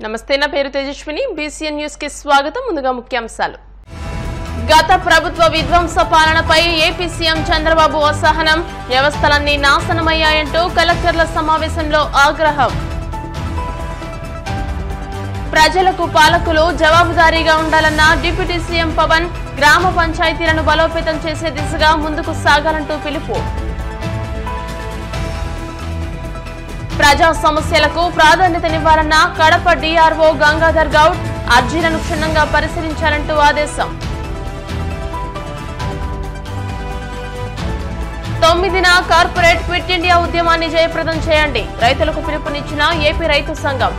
నమస్తే, నా పేరు తేజస్విని. బీసీఎన్ న్యూస్ కి స్వాగతం. ముందుగా ముఖ్యాంశాలు. గత ప్రభుత్వ విధ్వంస పాలనపై ఏపీ సీఎం చంద్రబాబు అసహనం. వ్యవస్థలన్నీ నాశనమయ్యాయంటూ కలెక్టర్ల సమావేశంలో ఆగ్రహం. ప్రజలకు పాలకులు జవాబుదారీగా ఉండాలన్న డిప్యూటీ సీఎం పవన్. గ్రామ పంచాయతీలను బలోపేతం చేసే దిశగా ముందుకు సాగాలంటూ పిలుపు. ప్రజా సమస్యలకు ప్రాధాన్యతనివ్వాలన్న కడప డీఆర్ఓ గంగాధర్ గౌడ్. అర్జీలను క్షుణ్ణంగా పరిశీలించాలంటూ ఆదేశం. 9న కార్పొరేట్ క్విట్ ఇండియా ఉద్యమాన్ని జయప్రదం చేయండి. రైతులకు పిలుపునిచ్చిన ఏపీ రైతు సంఘం.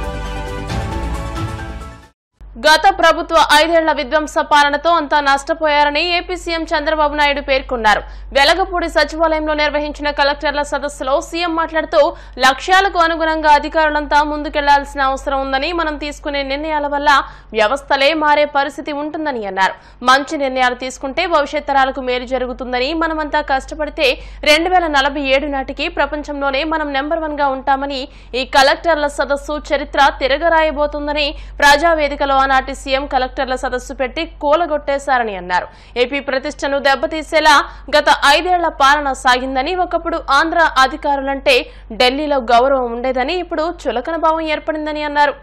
గత ప్రభుత్వ 5 ఏళ్ల విధ్వంస పాలనతో అంతా నష్టపోయారని ఏపీ సీఎం చంద్రబాబు నాయుడు పేర్కొన్నారు. వెలగపూడి సచివాలయంలో నిర్వహించిన కలెక్టర్ల సదస్సులో సీఎం మాట్లాడుతూ లక్ష్యాలకు అనుగుణంగా అధికారులంతా ముందుకెళ్లాల్సిన అవసరం ఉందని, మనం తీసుకునే నిర్ణయాల వల్ల వ్యవస్థలే మారే పరిస్థితి ఉంటుందని అన్నారు. మంచి నిర్ణయాలు తీసుకుంటే భవిష్యత్ తరాలకు మేలు జరుగుతుందని, మనమంతా కష్టపడితే 2047 నాటికి ప్రపంచంలోనే మనం నెంబర్ 1 గా ఉంటామని, ఈ కలెక్టర్ల సదస్సు చరిత్ర తిరగరాయబోతుందని ప్రజావేదికలో ఆనాటి సీఎం కలెక్టర్ల సదస్సు పెట్టి కూలగొట్టేశారని అన్నారు. ఏపీ ప్రతిష్టను దెబ్బతీసేలా గత 5 ఏళ్ల పాలన సాగిందని, ఒకప్పుడు ఆంధ్ర అధికారులంటే ఢిల్లీలో గౌరవం ఉండేదని, ఇప్పుడు చులకన భావం ఏర్పడిందని అన్నారు.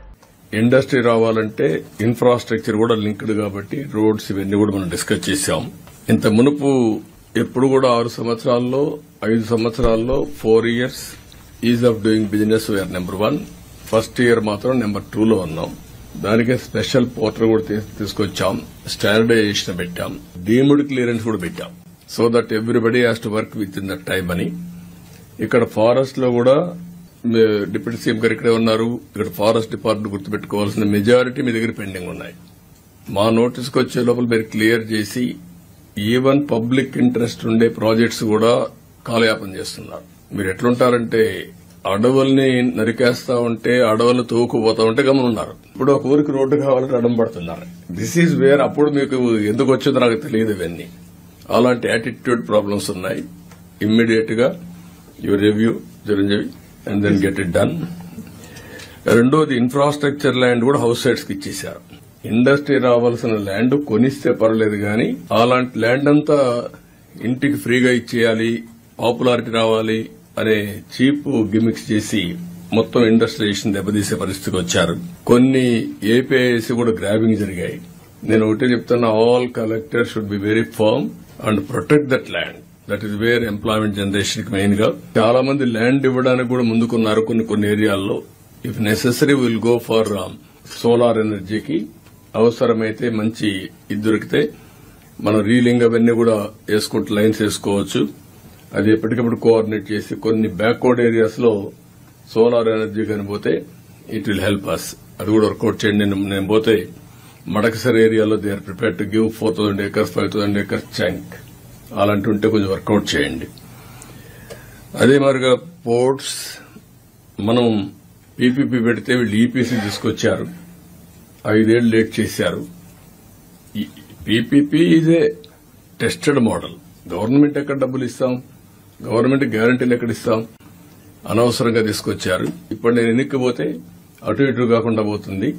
ఇండస్ట్రీ రావాలంటే ఇన్ఫ్రాస్ట్రక్చర్ కూడా లింక్డ్ కాబట్టి రోడ్స్ ఇవన్నీ కూడా మనం డిస్కస్ చేశాం. ఇంత మునుపు ఎప్పుడు కూడా 6 సంవత్సరాల్లో 5 సంవత్సరాల్లో 4 years ease of doing business we are number 1. First year మాత్రం నెంబర్ 2లో ఉన్నాం. దానికే స్పెషల్ పోర్టల్ కూడా తీసుకొచ్చాం, స్టాండర్డైజేషన్ పెట్టాం, డీమ్డ్ క్లియరెన్స్ కూడా పెట్టాం. So that everybody has to work with in that time అని. ఇక్కడ ఫారెస్ట్ లో కూడా డిప్యూటీ సీఎం గారు ఇక్కడే ఉన్నారు. ఇక్కడ ఫారెస్ట్ డిపార్ట్మెంట్ గుర్తుపెట్టుకోవాల్సిన మెజారిటీ మీ దగ్గర పెండింగ్ ఉన్నాయి. మా నోటీస్కి వచ్చే లోపల మీరు క్లియర్ చేసి ఈవెన్ పబ్లిక్ ఇంట్రెస్ట్ ఉండే ప్రాజెక్ట్స్ కూడా కాలయాపన చేస్తున్నారు. మీరు ఎట్లుంటారంటే అడవుల్ని నరికేస్తా ఉంటే అడవులు తోకుపోతా ఉంటే గమనున్నారు. ఇప్పుడు ఒక ఊరికి రోడ్డు కావాలంటే అడం పడుతున్నారు. This is where. అప్పుడు మీకు ఎందుకు వచ్చిందో నాకు తెలియదు. ఇవన్నీ అలాంటి యాటిట్యూడ్ ప్రాబ్లమ్స్ ఉన్నాయి. ఇమ్మీడియట్ గా you review Chiranjeevi and then get it done. రెండోది ఇన్ఫ్రాస్ట్రక్చర్ ల్యాండ్ కూడా హౌస్ సైట్స్ కి ఇచ్చేశారు. ఇండస్ట్రీ రావాల్సిన ల్యాండ్ కొనిస్తే పర్లేదు గాని అలాంటి ల్యాండ్ అంతా ఇంటికి ఫ్రీగా ఇచ్చేయాలి, పాపులారిటీ రావాలి అనే చీప్ గిమిక్స్ చేసి మొత్తం ఇండస్ట్రియలైజేషన్ దెబ్బతీసే పరిస్థితికి వచ్చారు. కొన్ని ఏపీఐసి కూడా గ్రాబింగ్ జరిగాయి. నేను ఒకటే చెప్తున్నా, all collectors should be very firm and protect that land. That is where employment generation కి మెయిన్ గా. చాలా మంది ల్యాండ్ ఇవ్వడానికి కూడా ముందుకున్నారు కొన్ని ఏరియాల్లో. If necessary will go for solar ఎనర్జీకి. అవసరమైతే మంచి ఇది దొరికితే మనం రీలింగ్ అవన్నీ కూడా వేసుకుంటూ లైన్స్ వేసుకోవచ్చు. అది ఎప్పటికప్పుడు కోఆర్డినేట్ చేసి కొన్ని బ్యాక్వర్డ్ ఏరియాస్ లో సోలార్ ఎనర్జీ కనిపోతే ఇట్ విల్ హెల్ప్ అస్. అది కూడా వర్కౌట్ చేయండి. నేను పోతే మడకసర్ ఏరియాలో they are prepare to give 4,000 acres 5,000 acres chunk. అలాంటి ఉంటే కొంచెం వర్కౌట్ చేయండి. అదే మరిగా పోర్ట్స్ మనం పీపీపీ పెడితే వీళ్ళు ఈపీసీ తీసుకొచ్చారు. 5 ఏళ్లు లేట్ చేశారు. PPP is a tested model. Government ఎక్కడ డబ్బులు ఇస్తాం, గవర్నమెంట్ గ్యారంటీలు ఎక్కడ ఇస్తాం? అనవసరంగా తీసుకొచ్చారు. ఇప్పుడు నేను ఎన్నికపోతే అటు ఇటు కాకుండా పోతుంది.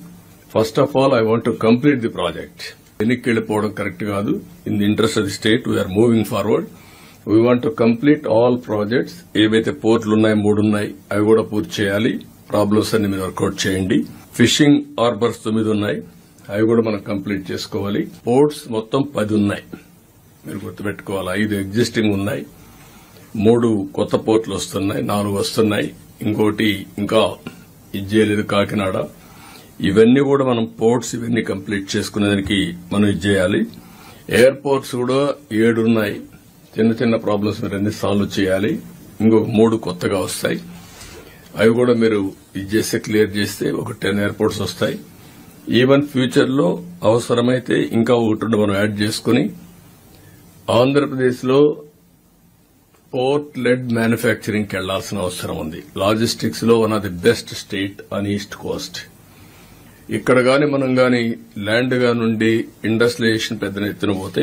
First of all I want to complete the project. ఎన్నికకి వెళ్లిపోవడం కరెక్ట్ కాదు. In the interest of the state we are moving forward. We want to complete all projects. ఏవైతే పోర్టులు ఉన్నాయి 3 ఉన్నాయి, అవి కూడా పూర్తి చేయాలి. ప్రాబ్లమ్స్ అన్ని మీరు వర్కౌట్ చేయండి. ఫిషింగ్ హార్బర్స్ 9 ఉన్నాయి, అవి కూడా మనం కంప్లీట్ చేసుకోవాలి. పోర్ట్స్ మొత్తం 10 ఉన్నాయి, మీరు గుర్తుపెట్టుకోవాలి. 5 ఎగ్జిస్టింగ్ ఉన్నాయి, 3 కొత్త పోర్టులు వస్తున్నాయి, 4 వస్తున్నాయి. ఇంకోటి ఇంకా ఇది చేయలేదు కాకినాడ. ఇవన్నీ కూడా మనం పోర్ట్స్ ఇవన్నీ కంప్లీట్ చేసుకునేదానికి మనం ఇది చేయాలి. ఎయిర్పోర్ట్స్ కూడా 7 ఉన్నాయి. చిన్న ప్రాబ్లమ్స్ మీరు అన్ని సాల్వ్ చేయాలి. ఇంకొక 3 కొత్తగా వస్తాయి. అవి కూడా మీరు ఇది చేస్తే క్లియర్ చేస్తే ఒక 10 ఎయిర్పోర్ట్స్ వస్తాయి. ఈవెన్ ఫ్యూచర్ లో అవసరమైతే ఇంకా 1 మనం యాడ్ చేసుకుని ఆంధ్రప్రదేశ్ లో పోర్ట్ లెడ్ మ్యానుఫ్యాక్చరింగ్ కి వెళ్లాల్సిన అవసరం ఉంది. లాజిస్టిక్స్ లో one of the best state on east Coast. ఇక్కడ గాని మనం గాని ల్యాండ్ గా నుండి ఇండస్ట్రియలైజేషన్ పెద్ద ఎత్తున పోతే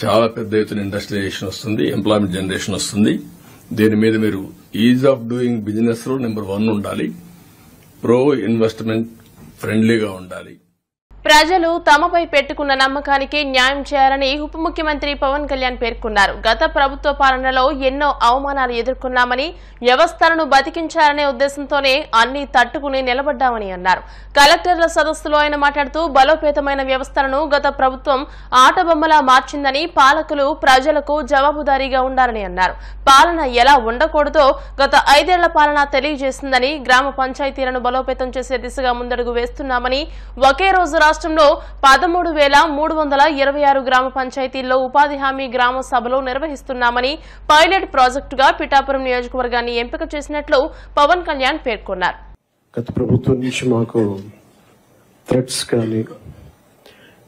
చాలా పెద్ద ఎత్తున ఇండస్ట్రియలైజేషన్ వస్తుంది, ఎంప్లాయ్మెంట్ జనరేషన్ వస్తుంది. దీని మీద మీరు ఈజ్ ఆఫ్ డూయింగ్ బిజినెస్ లో నెంబర్ 1 ఉండాలి. ప్రో ఇన్వెస్ట్మెంట్ ఫ్రెండ్లీగా ఉండాలి. ప్రజలు తమపై పెట్టుకున్న నమ్మకానికి న్యాయం చేయాలని ఉప ముఖ్యమంత్రి పవన్ కళ్యాణ్ పేర్కొన్నారు. గత ప్రభుత్వ పాలనలో ఎన్నో అవమానాలు ఎదుర్కొన్నామని, వ్యవస్థలను బతికించాలనే ఉద్దేశంతోనే అన్ని తట్టుకుని నిలబడ్డామని అన్నారు. కలెక్టర్ల సదస్సులో ఆయన మాట్లాడుతూ బలోపేతమైన వ్యవస్థలను గత ప్రభుత్వం ఆటబొమ్మలా మార్చిందని, పాలకులు ప్రజలకు జవాబుదారీగా ఉండాలని అన్నారు. పాలన ఎలా ఉండకూడదో గత 5 ఏళ్ల పాలన తెలియజేసిందని, గ్రామ పంచాయతీలను బలోపేతం చేసే దిశగా ముందడుగు వేస్తున్నామని, ఒకే రోజు రాష్ట్రంలో 13,326 గ్రామ పంచాయతీల్లో ఉపాధి హామీ గ్రామ సభలు నిర్వహిస్తున్నామని, పైలట్ ప్రాజెక్టుగా పిఠాపురం నియోజకవర్గాన్ని ఎంపిక చేసినట్లు పవన్ కళ్యాణ్ పేర్కొన్నారు. గత ప్రభుత్వం నుంచి మాకు థ్రెట్స్ కానీ,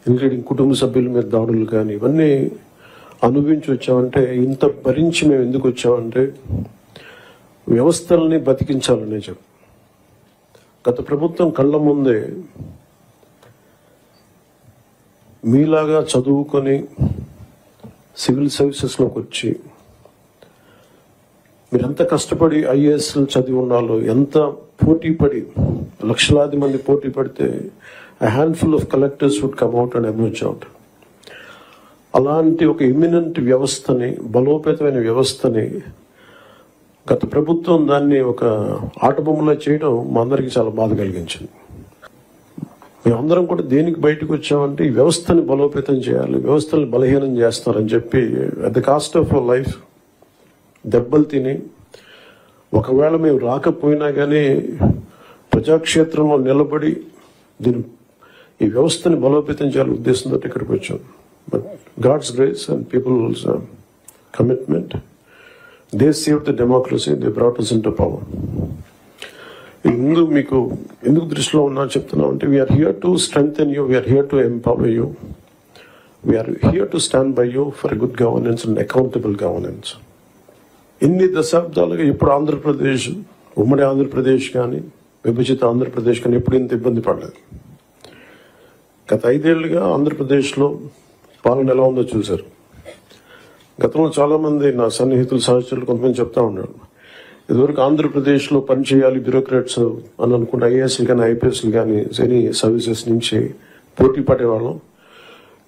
ఇంక్లూడింగ్ కుటుంబ సభ్యుల మీద దాడులు కానీ ఇవన్నీ అనుభవించి వచ్చామంటే, ఇంత భరించి మేము ఎందుకు వచ్చామంటే వ్యవస్థల్ని బతికించాలనే చెప్పు. గత ప్రభుత్వం కళ్ళ ముందే మీలాగా చదువుకొని సివిల్ సర్వీసెస్లోకి వచ్చి మీరు ఎంత కష్టపడి ఐఏఎస్ చదివి ఉన్నాలో, ఎంత పోటీ పడి లక్షలాది మంది పోటీ పడితే a handful of collectors would come out and emerge out. అలాంటి ఒక ఎమినెంట్ వ్యవస్థని, బలోపేతమైన వ్యవస్థని గత ప్రభుత్వం దాన్ని ఒక ఆటబొమ్మలా చేయడం మా అందరికీ చాలా బాధ కలిగించింది. మేమందరం కూడా దేనికి బయటకు వచ్చామంటే ఈ వ్యవస్థని బలోపేతం చేయాలి, వ్యవస్థని బలహీనం చేస్తారని చెప్పి at the cost of our life దెబ్బలు తిని, ఒకవేళ మేము రాకపోయినా కానీ ప్రజాక్షేత్రంలో నిలబడి ఈ వ్యవస్థని బలోపేతం చేయాలని ఉద్దేశంతో ఇక్కడికి వచ్చాం. But God's grace and people's commitment, they save the democracy, they brought us into power. ముందు మీకు ఎందుకు దృష్టిలో ఉన్నా చెప్తున్నాం అంటే, we're here to strengthen you, we're here to empower you, we're here to stand by you for good governance and accountable governance. ఇన్ని దశాబ్దాలుగా ఇప్పుడు ఆంధ్రప్రదేశ్, ఉమ్మడి ఆంధ్రప్రదేశ్ కానీ విభజిత ఆంధ్రప్రదేశ్ కానీ ఎప్పుడు ఇంత ఇబ్బంది పడలేదు. గత 5 ఏళ్లుగా ఆంధ్రప్రదేశ్లో పాలన ఎలా ఉందో చూశారు. గతంలో చాలా మంది నా సన్నిహితులు, సహచరులు కొంతమంది చెప్తా ఉన్నారు, ఇదివరకు ఆంధ్రప్రదేశ్లో పనిచేయాలి బ్యూరోక్రాట్స్ అని అనుకుంటే ఐఏఎస్లు కానీ ఐపీఎస్లు కానీ ఎనీ సర్వీసెస్ నుంచి పోటీ పడేవాళ్ళం.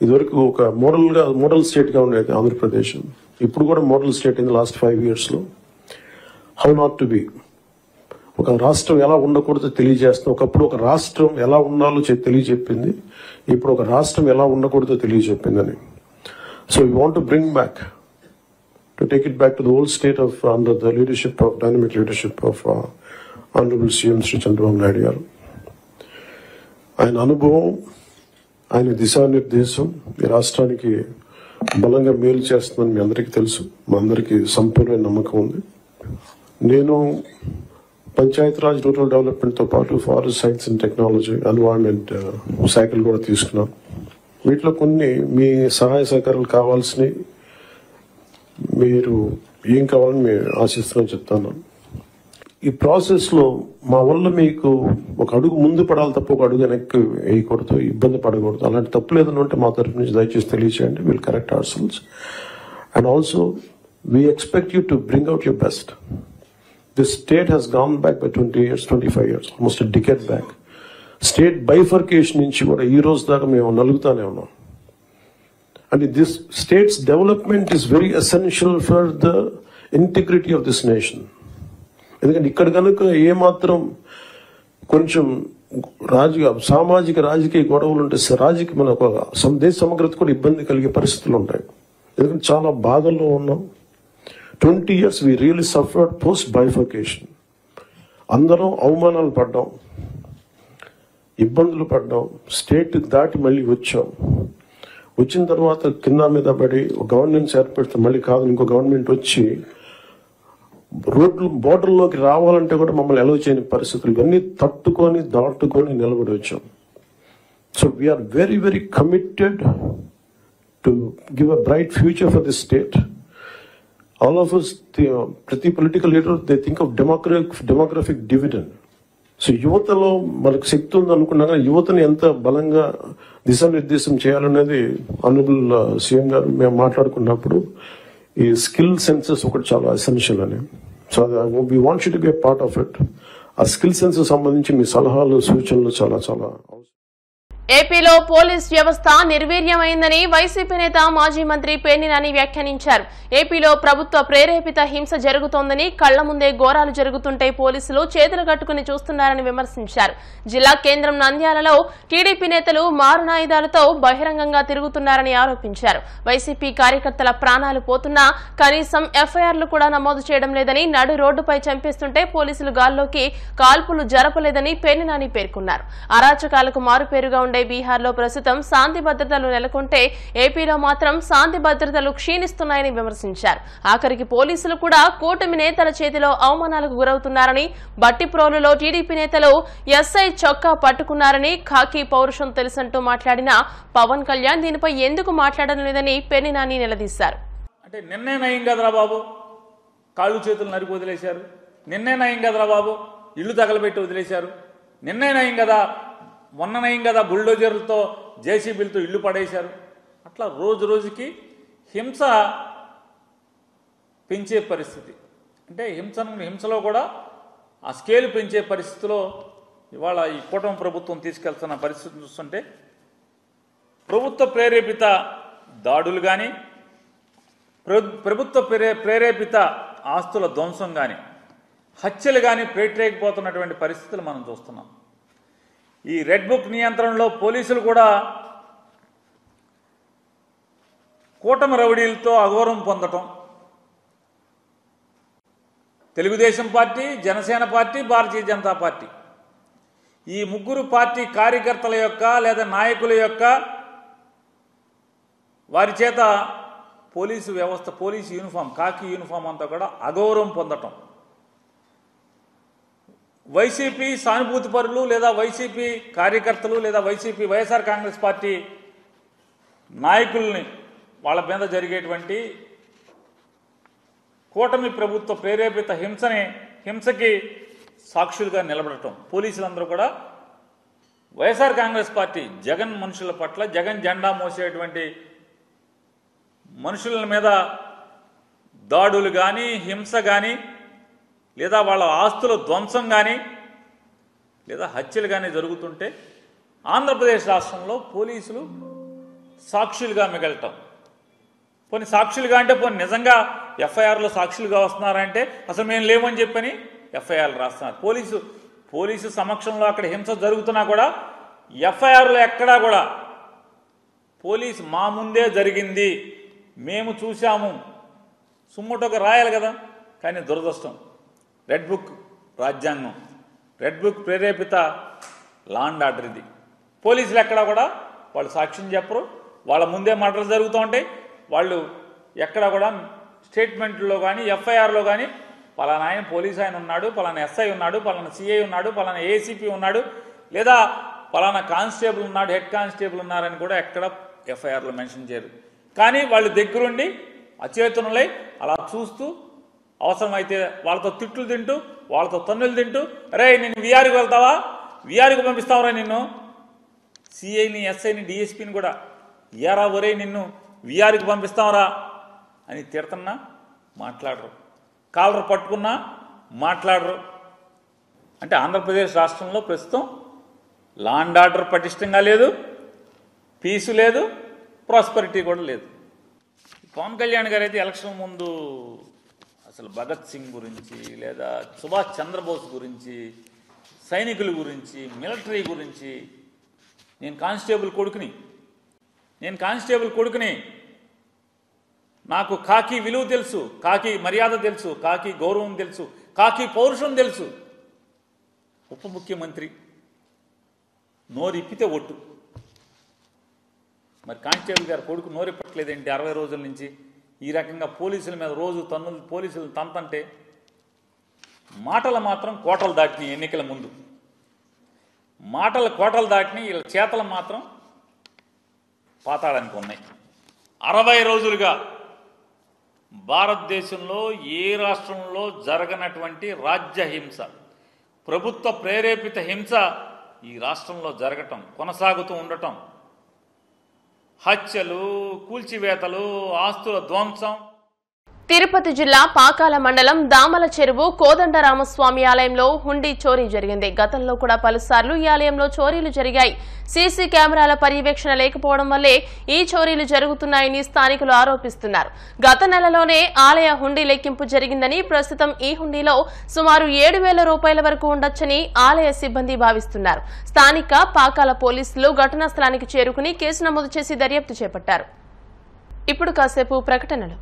ఇదివరకు ఒక మోడల్ స్టేట్గా ఉండేది ఆంధ్రప్రదేశ్. ఇప్పుడు కూడా model state in the last 5 yearsలో. How not to be, ఒక రాష్ట్రం ఎలా ఉండకూడదో తెలియజేస్తాం. ఒకప్పుడు ఒక రాష్ట్రం ఎలా ఉండాలో తెలియజెప్పింది, ఇప్పుడు ఒక రాష్ట్రం ఎలా ఉండకూడదో తెలియజెప్పిందని. So we want to bring back, to take it back to the old state of under the leadership of dynamic leadership of Honorable CM Sri Chandrababu Naidu garu. ఆయన అనుభవం, ఆయన దిశానిర్దేశం ఈ రాష్ట్రానికి బలంగా మేలు చేస్తుందని మీ అందరికీ తెలుసు, మా అందరికీ సంపూర్ణ నమ్మకం ఉంది. నేను పంచాయతీరాజ్ రూరల్ డెవలప్మెంట్తో పాటు forest science and technology, environment శాఖలు కూడా తీసుకున్నాను. వీటిలో కొన్ని మీ సహాయ సహకారాలు కావాల్సినవి, మీరు ఏం కావాలని మేము ఆశిస్తున్నాం చెప్తాను. ఈ ప్రాసెస్లో మా వల్ల మీకు ఒక అడుగు ముందు పడాలి తప్ప ఒక అడుగు వెనక్కి వేయకూడదు, ఇబ్బంది పడకూడదు. అలాంటి తప్పులు ఏదైనా ఉంటే మా తరఫు నుంచి దయచేసి తెలియచేయండి. Will correct our cells. And also we expect you to bring out your best. This state has gone back by 20 years, 25 years, almost a decade back. State bifurcation నుంచి కూడా ఈ రోజు దాకా మేము నలుగుతానే ఉన్నాం. And this state's development is very essential for the integrity of this nation. ఎందుకంటే ఇక్కడ కనుక ఏమాత్రం కొంచెం సామాజిక రాజకీయ గొడవలు ఉంటే మన దేశ సమగ్రత కూడా ఇబ్బంది కలిగే పరిస్థితులు ఉంటాయి. ఎందుకంటే చాలా బాధల్లో ఉన్నాం. 20 years we really suffered post bifurcation. అందరం అవమానాలు పడ్డాం, ఇబ్బందులు పడ్డాం, స్టేట్ దాటి మళ్ళీ వచ్చాం. వచ్చిన తర్వాత కింద మీద పడి గవర్నెన్స్ ఏర్పడితే మళ్ళీ కాదు ఇంకో గవర్నమెంట్ వచ్చి రోడ్లు బోర్డర్లోకి రావాలంటే కూడా మమ్మల్ని అలౌ చేయని పరిస్థితులు, ఇవన్నీ తట్టుకొని దాటుకొని నిలబడి వచ్చాం. So we're very very committed to give a bright future for this state. All of us, ప్రతి political leader they think of demographic dividend. So యువతలో మనకు శక్తి ఉంది అనుకున్నా కానీ యువతని ఎంత బలంగా దిశానిర్దేశం చేయాలనేది ఆనరబుల్ సీఎం గారు మేము మాట్లాడుకున్నప్పుడు ఈ స్కిల్ సెన్సెస్ ఒకటి చాలా ఎసెన్షియల్ అని. So we want you to be a part of it. ఆ స్కిల్ సెన్స్ సంబంధించి మీ సలహాలు సూచనలు చాలా చాలా అవసరం. ఏపీలో పోలీస్ వ్యవస్థ నిర్వీర్యమైందని వైసీపీ నేత మాజీ మంత్రి పేర్ని నాని వ్యాఖ్యానించారు. ఏపీలో ప్రభుత్వ ప్రేరేపిత హింస జరుగుతోందని, కళ్ల ముందే ఘోరాలు జరుగుతుంటే పోలీసులు చేతులు కట్టుకుని చూస్తున్నారని విమర్శించారు. జిల్లా కేంద్రం నంద్యాలలో టీడీపీ నేతలు మారణాయుధాలతో బహిరంగంగా తిరుగుతున్నారని ఆరోపించారు. వైసీపీ కార్యకర్తల ప్రాణాలు పోతున్నా కనీసం ఎఫ్ఐఆర్లు కూడా నమోదు చేయడం లేదని, నడు రోడ్డుపై చంపేస్తుంటే పోలీసులు గాల్లోకి కాల్పులు జరపలేదని పేర్ని నాని పేర్కొన్నారు. అరాచకాలకు మారుపేరుగా ఉండే బీహార్లో ప్రస్తుతం శాంతి భద్రతలు నెలకొంటే ఏపీలో మాత్రం శాంతి భద్రతలు క్షీణిస్తున్నాయని విమర్శించారు. ఆఖరికి పోలీసులు కూడా కూటమి నేతల చేతిలో అవమానాలకు గురవుతున్నారని, బట్టిప్రోలులో టీడీపీ నేతలు ఎస్ఐ చొక్కా పట్టుకున్నారని, ఖాకీ పౌరుషం తెలుసంటూ మాట్లాడిన పవన్ కళ్యాణ్ దీనిపై ఎందుకు మాట్లాడడం లేదని పేర్ని నాని నిలదీశారు. అంటే నిన్నే నయం కదరా బాబు, కాళ్ళు చేతులు నరికి వదిలేశారు. నిన్నే నయం కదరా బాబు, ఇళ్లు తగలబెట్టి వదిలేశారు. నిన్నే నయం కదా, మొన్న నయం కదా, బుల్డోజర్లతో జేసీబీలతో ఇళ్లు పడేశారు. అట్లా రోజు రోజుకి హింస పెంచే పరిస్థితి, అంటే హింసలో కూడా ఆ స్కేల్ పెంచే పరిస్థితిలో ఇవాళ ఈ కూటమి ప్రభుత్వం తీసుకెళ్తున్న పరిస్థితిని చూస్తుంటే ప్రభుత్వ ప్రేరేపిత దాడులు కానీ, ప్రభుత్వ ప్రేరేపిత ఆస్తుల ధ్వంసం కానీ, హత్యలు కానీ పేటరేగిపోతున్నటువంటి పరిస్థితులు మనం చూస్తున్నాం. ఈ రెడ్ బుక్ నియంత్రణలో పోలీసులు కూడా కూటమి రౌడీలతో అగౌరవం పొందటం, Telugu Desam party, Janasena party, Bharatiya Janata party ఈ ముగ్గురు పార్టీ కార్యకర్తల యొక్క లేదా నాయకుల యొక్క వారి చేత పోలీసు వ్యవస్థ, పోలీసు యూనిఫామ్, కాకి యూనిఫామ్ అంతా కూడా అగౌరవం పొందటం, వైసీపీ సానుభూతి పరులు లేదా వైసీపీ కార్యకర్తలు లేదా వైసీపీ వైఎస్ఆర్ కాంగ్రెస్ పార్టీ నాయకుల్ని వాళ్ళ మీద జరిగేటువంటి కూటమి ప్రభుత్వ ప్రేరేపిత హింసకి సాక్షులుగా నిలబడటం. పోలీసులందరూ కూడా వైఎస్ఆర్ కాంగ్రెస్ పార్టీ జగన్ మనుషుల పట్ల, జగన్ జెండా మోసేటువంటి మనుషుల మీద దాడులు కానీ, హింస కానీ, లేదా వాళ్ళ ఆస్తుల ధ్వంసం కానీ, లేదా హత్యలు కానీ జరుగుతుంటే ఆంధ్రప్రదేశ్ రాష్ట్రంలో పోలీసులు సాక్షులుగా మిగలటం. పోనీ సాక్షులుగా అంటే పోనీ నిజంగా ఎఫ్ఐఆర్లో సాక్షులుగా వస్తున్నారంటే అసలు మేము లేమని చెప్పని ఎఫ్ఐఆర్లు రాస్తున్నారు. పోలీసు సమక్షంలో అక్కడ హింస జరుగుతున్నా కూడా ఎఫ్ఐఆర్లో ఎక్కడా కూడా పోలీసు మా ముందే జరిగింది, మేము చూశాము, సుమ్మటోగా రాయాలి కదా. కానీ దురదృష్టం, రెడ్ బుక్ రాజ్యాంగం, రెడ్ బుక్ ప్రేరేపిత లా అండ్ ఆర్డర్ ఇది. పోలీసులు ఎక్కడా కూడా వాళ్ళు సాక్ష్యం చెప్పరు, వాళ్ళ ముందే మర్డర్లు జరుగుతూ ఉంటాయి. వాళ్ళు ఎక్కడా కూడా స్టేట్మెంట్లో కానీ ఎఫ్ఐఆర్లో కానీ పలానా ఆయన పోలీసు ఆయన ఉన్నాడు, పలానా ఎస్ఐ ఉన్నాడు, పలానా సిఐ ఉన్నాడు, పలానా ఏసీపీ ఉన్నాడు, లేదా పలానా కానిస్టేబుల్ ఉన్నాడు, హెడ్ కానిస్టేబుల్ ఉన్నారని కూడా ఎక్కడ ఎఫ్ఐఆర్లో మెన్షన్ చేయరు. కానీ వాళ్ళు దగ్గరుండి అచేతనులై అలా చూస్తూ అవసరమైతే వాళ్ళతో తిట్లు తింటూ, వాళ్ళతో తన్నులు తింటూ, అరే నేను విఆర్కి వెళ్తావా, విఆర్కి పంపిస్తావరా, నిన్ను సిఐని, ఎస్ఐని, డిఎస్పీని కూడా ఏరా ఒరే నిన్ను విఆర్కి పంపిస్తావరా అని తిడుతున్నా మాట్లాడరు, కాలర్ పట్టుకున్నా మాట్లాడరు. అంటే ఆంధ్రప్రదేశ్ రాష్ట్రంలో ప్రస్తుతం లా అండ్ ఆర్డర్ పటిష్టంగా లేదు, పీసు లేదు, ప్రాస్పరిటీ కూడా లేదు. పవన్ కళ్యాణ్ గారు అయితే ఎలక్షన్ ముందు అసలు భగత్ సింగ్ గురించి, లేదా సుభాష్ చంద్రబోస్ గురించి, సైనికుల గురించి, మిలిటరీ గురించి, నేను కానిస్టేబుల్ కొడుకుని, నాకు కాకి విలువ తెలుసు, కాకి మర్యాద తెలుసు, కాకి గౌరవం తెలుసు, కాకి పౌరుషం తెలుసు. ఉప ముఖ్యమంత్రి నోరిప్పితే ఒట్టు. మరి కానిస్టేబుల్ గారు కొడుకు నోరిప్పట్లేదేంటి 60 రోజుల నుంచి? ఈ రకంగా పోలీసుల మీద రోజు తన్నులు, పోలీసులు తంతంటే మాటలు మాత్రం కోటలు దాటినాయి. ఎన్నికల ముందు మాటలు కోటలు దాటినాయి, వీళ్ళ చేతలు మాత్రం పాతాళానికి ఉన్నాయి. 60 రోజులుగా భారతదేశంలో ఏ రాష్ట్రంలో జరగనటువంటి రాజ్య హింస, ప్రభుత్వ ప్రేరేపిత హింస ఈ రాష్ట్రంలో జరగటం, కొనసాగుతూ ఉండటం, హత్యలు, కూల్చివేతలు, ఆస్తుల ధ్వంసం. తిరుపతి జిల్లా పాకాల మండలం దామల చెరువు కోదండరామస్వామి ఆలయంలో హుండీ చోరీ జరిగింది. గతంలో కూడా పలుసార్లు ఈ ఆలయంలో చోరీలు జరిగాయి. సీసీ కెమెరాల పర్యవేక్షణ లేకపోవడం వల్లే ఈ చోరీలు జరుగుతున్నాయని స్థానికులు ఆరోపిస్తున్నారు. గత నెలలోనే ఆలయ హుండీ లెక్కింపు జరిగిందని, ప్రస్తుతం ఈ హుండీలో సుమారు 7,000 రూపాయల వరకు ఉండొచ్చని ఆలయ సిబ్బంది భావిస్తున్నారు. స్థానిక పాకాల పోలీసులు ఘటనా స్థలానికి చేరుకుని కేసు నమోదు చేసి దర్యాప్తు చేపట్టారు. ఇప్పుడు కాసేపు ప్రకటనలు.